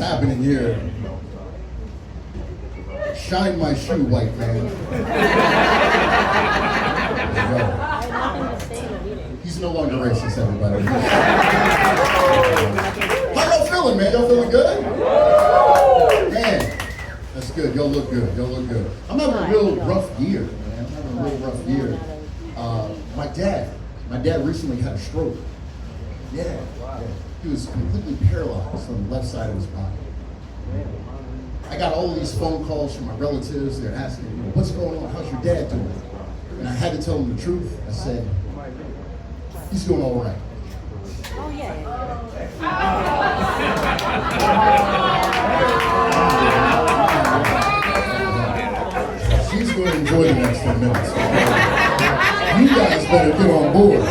happening here? Shine my shoe, white man. He's no longer racist, everybody. How y'all feeling, man? Y'all feeling good? Man, that's good. Y'all look good. Y'all look good. I'm having a real rough year, man. I'm having a real rough year. My dad recently had a stroke. Yeah. He was completely paralyzed on the left side of his body. I got all of these phone calls from my relatives. They're asking, what's going on? How's your dad doing? And I had to tell them the truth. I said, he's doing all right. Oh, yeah. She's going to enjoy the next 10 minutes. You guys better get on board.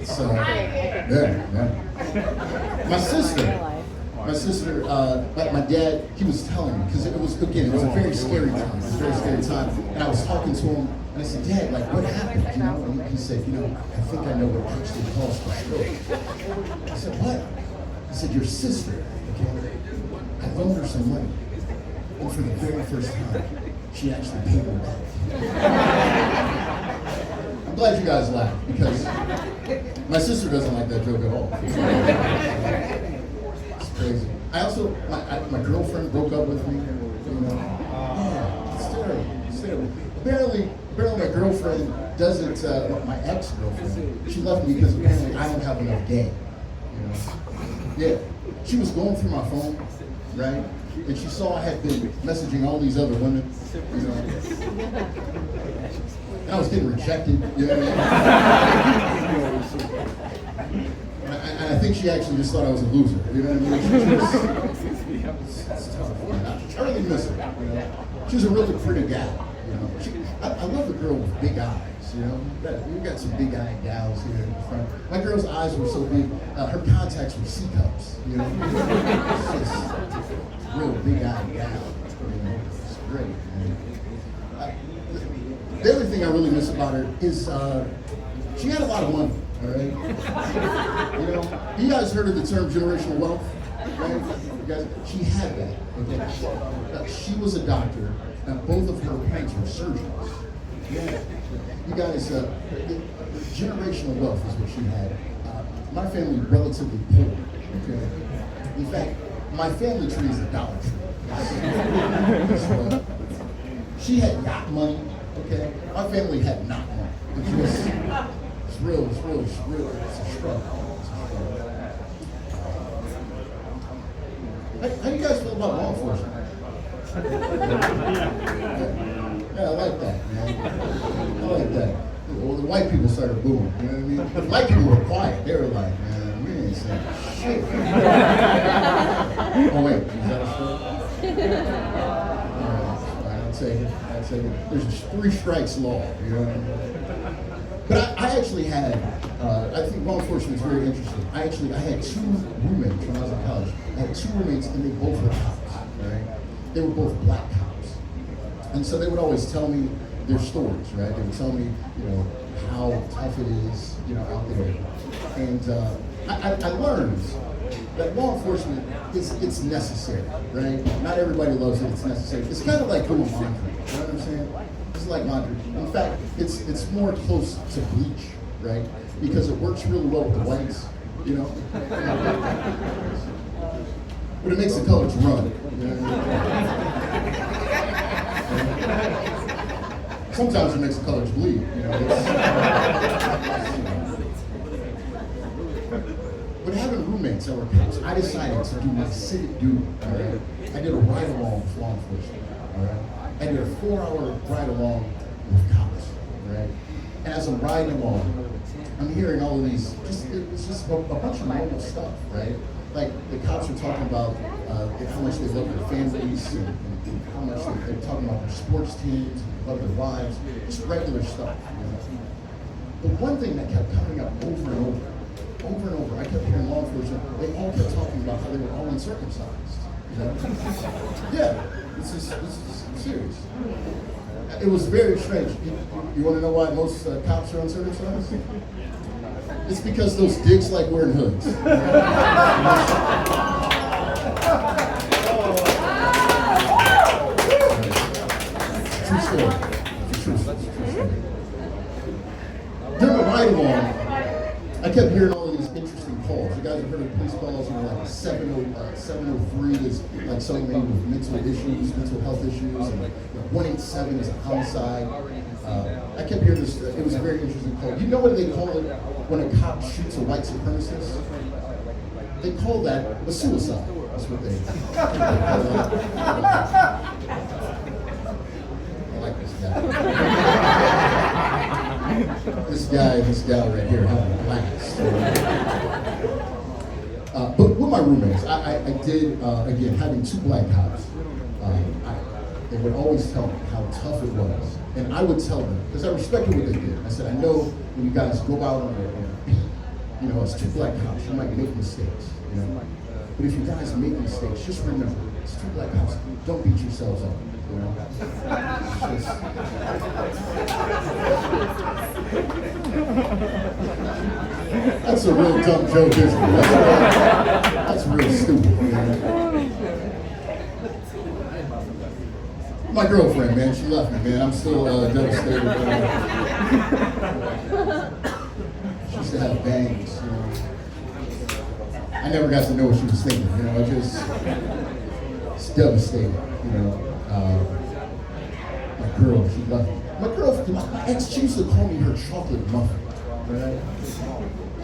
So, yeah. My sister, my dad, he was telling me, because it was a very scary time. It was a very scary time. And I was talking to him, and I said, Dad, like, what happened? And he said, I think I know what actually caused the stroke. I said, what? He said, your sister, okay? I loaned her some money. And for the very first time, she actually paid me back. I'm glad you guys laughed, because my sister doesn't like that joke at all. It's crazy. I also, my girlfriend broke up with me. Yeah, it's terrible. Apparently my girlfriend doesn't, my ex-girlfriend, she left me because apparently I don't have enough game. Yeah, she was going through my phone, right? And she saw I had been messaging all these other women, and I was getting rejected, And I think she actually just thought I was a loser, It's tough. I really miss her, She's a really pretty gal, I love a girl with big eyes, We've got some big eyed gals here in the front. My girl's eyes were so big, her contacts were C cups, It's just real big eyed gal, It's great, The other thing I really miss about her is she had a lot of money, all right? You guys heard of the term generational wealth, right? She had that, okay? She was a doctor, and both of her parents were surgeons. Yeah. You guys, generational wealth is what she had. My family is relatively poor, okay? In fact, my family tree is a Dollar Tree. So, she had yacht money, okay? My family had not money. It's real, it's a struggle. How do you guys feel about law enforcement? Yeah, I like that, man. I like that. Well, the white people started booing, you know what I mean? The white people were quiet. They were like, man, we ain't saying shit. Oh, wait, is that a story? I'd say there's a 3 strikes law, you know what I mean? But I actually had, I think law enforcement is very interesting. I had 2 roommates when I was in college. I had 2 roommates and they both were cops, right? They were both black cops. And so they would always tell me their stories, right? They would tell me, how tough it is, out there. And I learned that law enforcement it's necessary, right? Not everybody loves it, it's necessary. It's kind of like doing laundry, you know what I'm saying? It's like laundry. In fact, it's more close to bleach, right? Because it works really well with the whites, But it makes the colors run. Sometimes it makes the colors bleed, But having roommates that were cops, I decided to do my civic duty, all right? I did a ride-along with law enforcement, all right? I did a 4-hour ride-along with cops, right? And as I'm riding along, I'm hearing all of these, it's just a bunch of normal stuff, right? Like the cops are talking about how much they love their families and how much they're talking about their sports teams, love their wives, just regular stuff. But one thing that kept coming up over and over, I kept hearing law enforcement, they all kept talking about how they were all uncircumcised. Yeah, this is serious. It was very strange. You want to know why most cops are uncircumcised? It's because those dicks like wearing hoods. story. It's a true story. During the ride along, I kept hearing all of these interesting calls. You guys have heard of police calls, like 703 is like somebody with mental issues, mental health issues, and 187 is a homicide. I kept hearing this, it was a very interesting call. You know what they call it when a cop shoots a white supremacist? They call that a suicide. That's what they I like this guy. This gal right here having a blast. But with my roommates, I did, again, having two black cops, they would always tell me how tough it was. And I would tell them, because I respected what they did. I said, I know when you guys go out on a beat, as two black cops, you might make mistakes, But if you guys make mistakes, just remember, it's two black cops. Don't beat yourselves up, That's a real dumb joke, isn't it? That's real stupid, My girlfriend, man, she left me, man. I'm still devastated. She used to have bangs, I never got to know what she was thinking, it's devastating, My girl, she left me. My girlfriend, my ex, she used to call me her chocolate muffin, right?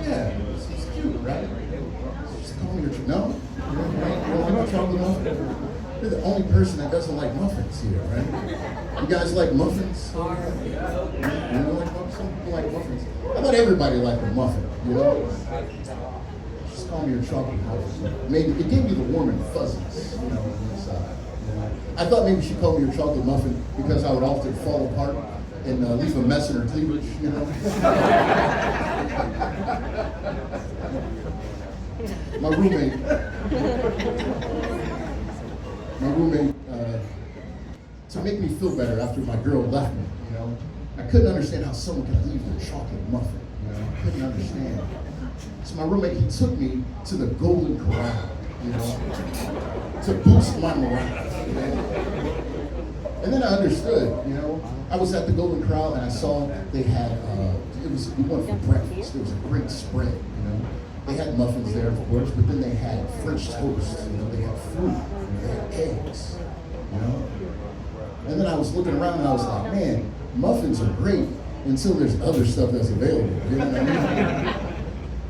Yeah, it's cute, right? She used to call me her, no? You don't like chocolate muffin? You're the only person that doesn't like muffins here, right? You guys like muffins? You don't like muffins? Some people like muffins. I thought everybody liked a muffin, Just call me your chocolate muffin. Maybe it gave me the warm and fuzzies, inside. I thought maybe she called me your chocolate muffin because I would often fall apart and leave a mess in her cleavage, My roommate, to make me feel better after my girl left me, I couldn't understand how someone could leave their chocolate muffin, I couldn't understand. So my roommate, he took me to the Golden Corral, to boost my morale, And then I understood, I was at the Golden Corral and I saw they had, we went for breakfast, it was a great spread, They had muffins there, of course, but then they had French toast, they had fruit, they had eggs, And then I was looking around and I was like, man, muffins are great until there's other stuff that's available, you know what I mean?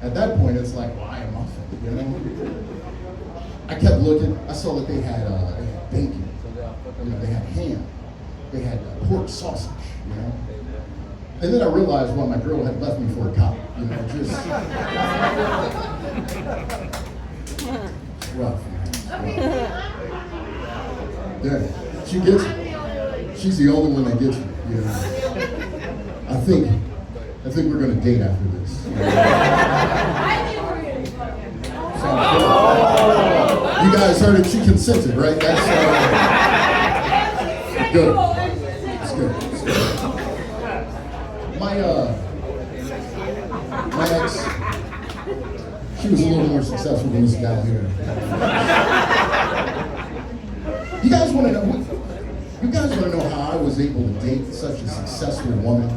At that point, it's like, why a muffin, I kept looking, I saw that they had bacon, they had ham, they had pork sausage, And then I realized why my girl had left me for a cop, just it's rough. Yeah, she gets it. She's the only one that gets it. I think we're gonna date after this. You guys heard it. She consented, right? That's good. It's good. It's good. My ex, she was a little more successful than this guy here. You guys want to know how I was able to date such a successful woman?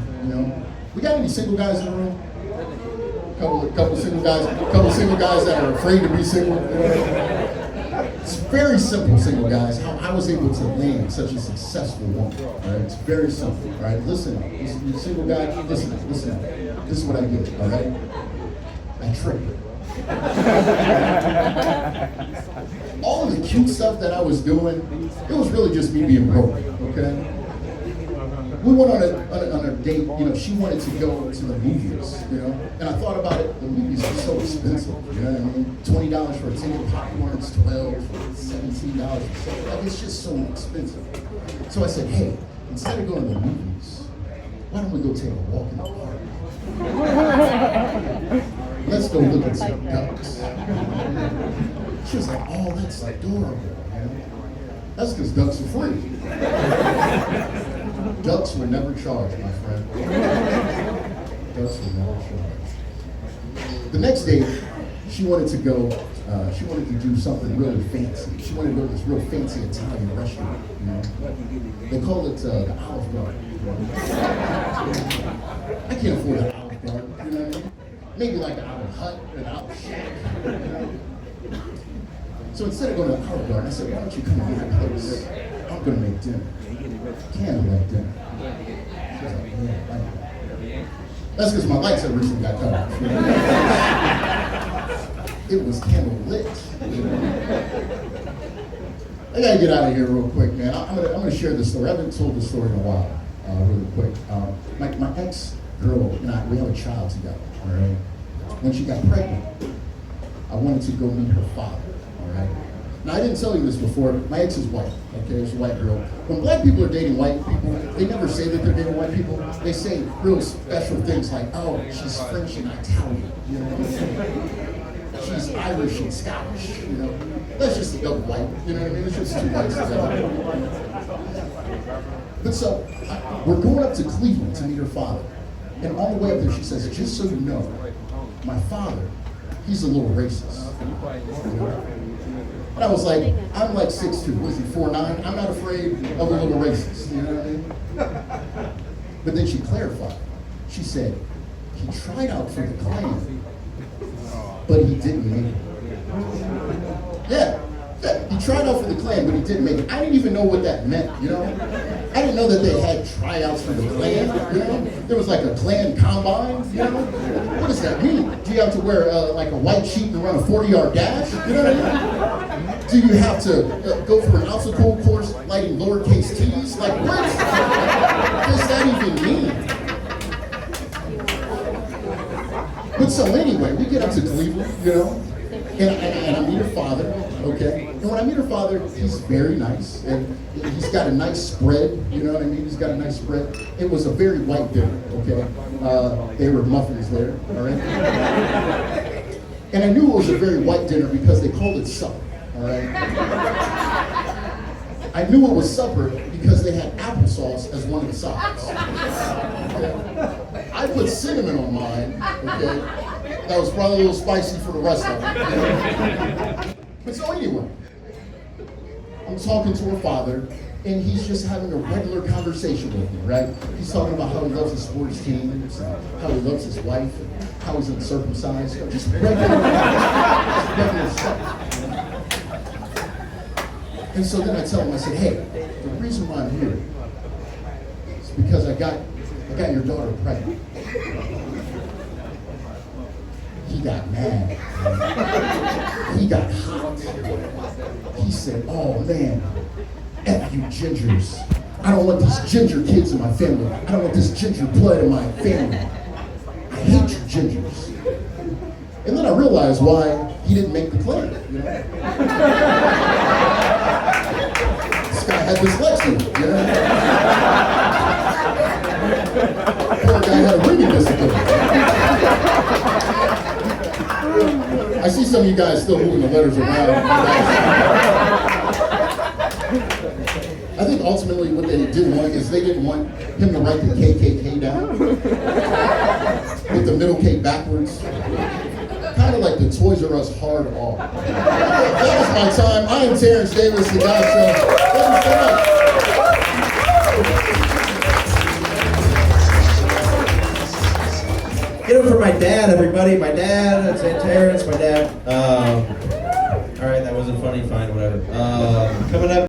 We got any single guys in the room? Couple single guys that are afraid to be single. It's very simple, single guys, how I was able to land such a successful woman. All right? It's very simple. All right, listen, you single guy, listen. This is what I did. All right, I tricked her. All of the cute stuff that I was doing, it was really just me being broke. Okay. We went on a date, she wanted to go to the movies, and I thought about it, the movies are so expensive, you know what I mean? $20 for a ticket, popcorn's $12, $17, like it's just so expensive. So I said, hey, instead of going to the movies, why don't we go take a walk in the park? Let's go look at some ducks. She was like, oh, that's adorable, That's because ducks are free. Ducks were never charged, my friend. Ducks were never charged. The next day, she wanted to go She wanted to do something really fancy. She wanted to go to this real fancy Italian restaurant, you know. They call it the Olive Garden. I can't afford an Olive Garden, you know what I mean? Maybe like an Olive Hut, an Olive Shack, you know? So instead of going to the Olive Garden, I said, why don't you come to my place? I'm going to make dinner. Candlelight dinner. She was like, yeah, like it. That's because my lights had recently got cut off. You know? It was candle lit. You know? I gotta get out of here real quick, man. I'm gonna share this story. I haven't told this story in a while, really quick. My ex-girl and I, we have a child together, all right? When she got pregnant, I wanted to go meet her father, all right? Now, I didn't tell you this before. My ex is white, okay? She's a white girl. When black people are dating white people, they never say that they're dating white people. They say real special things like, oh, she's French and Italian, you know what I'm saying? She's Irish and Scottish, you know? That's just a double white, you know what I mean? It's just two whites together. But so, we're going up to Cleveland to meet her father. And on the way up there, she says, just so you know, my father, he's a little racist. You know? And I was like, I'm like 6'2", was he 4'9"? I'm not afraid of a little racist, you know what I mean? But then she clarified. She said, he tried out for the Klan, but he didn't make it. Yeah, he tried out for the Klan, but he didn't make it. I didn't even know what that meant, you know? I didn't know that they had tryouts for the Klan, you know? There was like a Klan combine, you know? What does that mean? Do you have to wear like a white sheet and run a 40-yard dash? You know what I mean? Do you have to go for an obstacle course lighting lowercase t's? Like, what does that even mean? But so anyway, we get up to Cleveland, you know, and I meet her father, okay? And when I meet her father, he's very nice, and he's got a nice spread, you know what I mean? He's got a nice spread. It was a very white dinner, okay? There were muffins there, all right? And I knew it was a very white dinner because they called it supper, all right? I knew it was supper because they had applesauce as one of the sides. Okay? I put cinnamon on mine, okay? That was probably a little spicy for the rest of them. You know? But so anyway, I'm talking to her father, and he's just having a regular conversation with me, right? He's talking about how he loves his sports teams, how he loves his wife, and how he's uncircumcised. You know, just regular stuff. And so then I tell him, I said, hey, the reason why I'm here is because I got your daughter pregnant. He got mad. He got hot. He said, oh man, F you gingers. I don't want these ginger kids in my family. I don't want this ginger blood in my family. I hate you gingers. And then I realized why he didn't make the Klan, you know? This guy had dyslexia, you know? Poor guy had a reading disability. I see some of you guys still moving the letters around. I think ultimately what they didn't want is they didn't want him to write the KKK down with the middle K backwards. Kind of like the Toys R Us hard R. That was my time. I am Terrence Davis, ThaGawdShow. Thank you so much. Get up for my dad, everybody. My dad, St. Terrence, my dad. All right, that wasn't funny. Fine, whatever. Coming up.